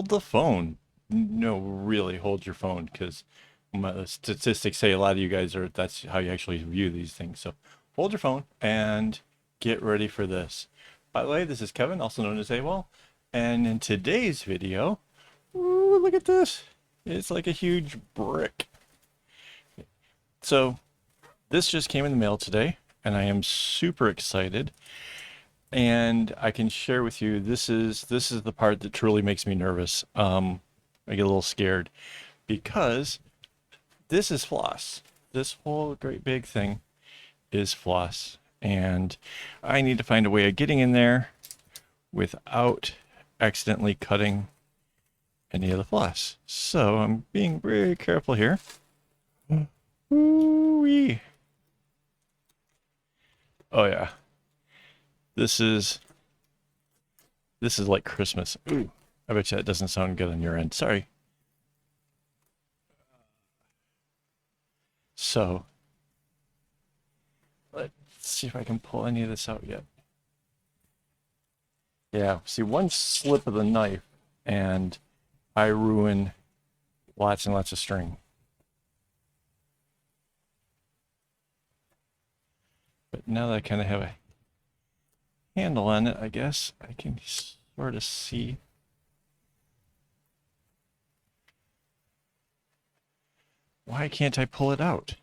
hold the phone. No, really hold your phone, because my statistics say a lot of you guys are, that's how you actually view these things. So hold your phone and get ready for this. By the way, this is Kevin, also known as AKAAWOL. And in today's video, ooh, look at this. It's like a huge brick. So this just came in the mail today, and I am super excited. And I can share with you, this is the part that truly makes me nervous. I get a little scared because this is Floss. This whole great big thing is Floss, and I need to find a way of getting in there without accidentally cutting any of the floss. So I'm being very careful here. Ooh-wee. Oh yeah. This is like Christmas. Ooh, I bet you that doesn't sound good on your end. Sorry. So let's see if I can pull any of this out yet. Yeah, see, one slip of the knife and I ruin lots and lots of string. But now that I kind of have a handle on it, I guess I can sort of see. Why can't I pull it out?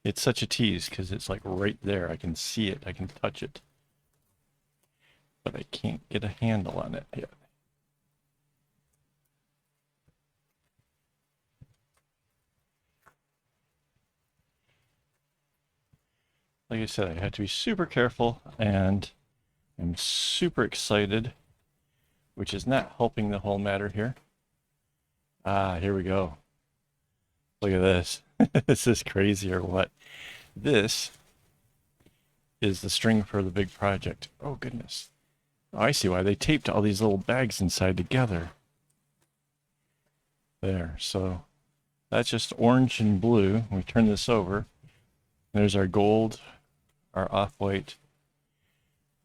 It's such a tease because it's like right there. I can see it. I can touch it. But I can't get a handle on it yet. Like I said, I have to be super careful, and I'm super excited, which is not helping the whole matter here. Ah, here we go. Look at this. This is crazy or what? This is the string for the big project. Oh, goodness. Oh, I see why they taped all these little bags inside together. There, so that's just orange and blue. We turn this over. There's our gold, our off-white,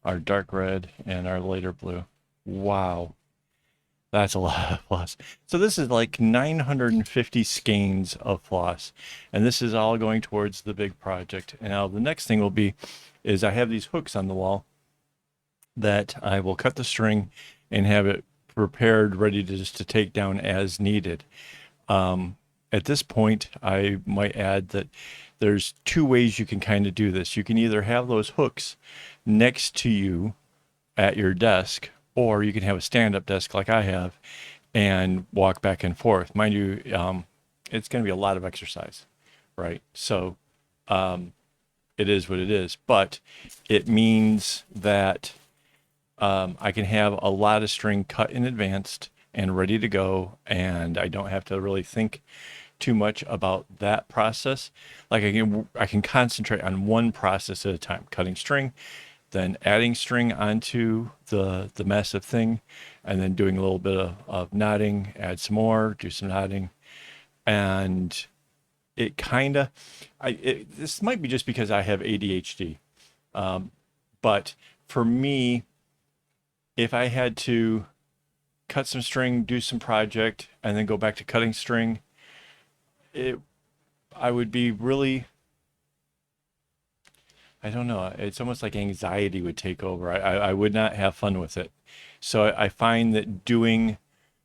our dark red, and our lighter blue. Wow. That's a lot of floss. So this is like 950 skeins of floss, and this is all going towards the big project. And now the next thing will be, is I have these hooks on the wall that I will cut the string and have it prepared, ready to just to take down as needed. At this point, I might add that there's two ways you can kind of do this. You can either have those hooks next to you at your desk, or you can have a stand-up desk like I have and walk back and forth. Mind you, it's going to be a lot of exercise, right? So it is what it is, but it means that I can have a lot of string cut in advance and ready to go, and I don't have to really think too much about that process. Like I can concentrate on one process at a time, cutting string, then adding string onto the massive thing, and then doing a little bit of knotting, add some more, do some knotting. And it kind of, this might be just because I have ADHD. But for me, if I had to cut some string, do some project, and then go back to cutting string, I would be really, I don't know. It's almost like anxiety would take over. I would not have fun with it. So I find that doing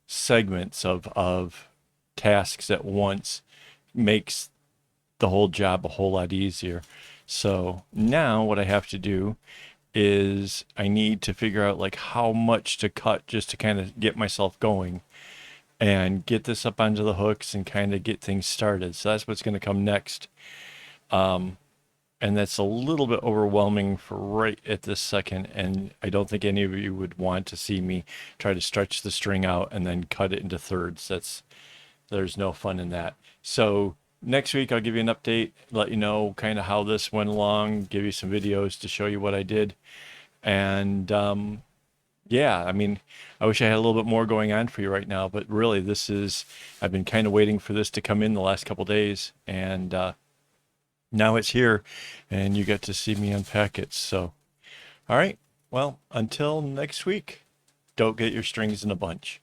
segments of tasks at once makes the whole job a whole lot easier. So now what I have to do is I need to figure out like how much to cut just to kind of get myself going and get this up onto the hooks and kind of get things started. So that's what's going to come next. And that's a little bit overwhelming for right at this second. And I don't think any of you would want to see me try to stretch the string out and then cut it into thirds. There's no fun in that. So next week, I'll give you an update, let you know kind of how this went along, give you some videos to show you what I did. And yeah, I mean, I wish I had a little bit more going on for you right now, but really I've been kind of waiting for this to come in the last couple days, and now it's here and you get to see me unpack it. So, all right, Well, until next week, don't get your strings in a bunch.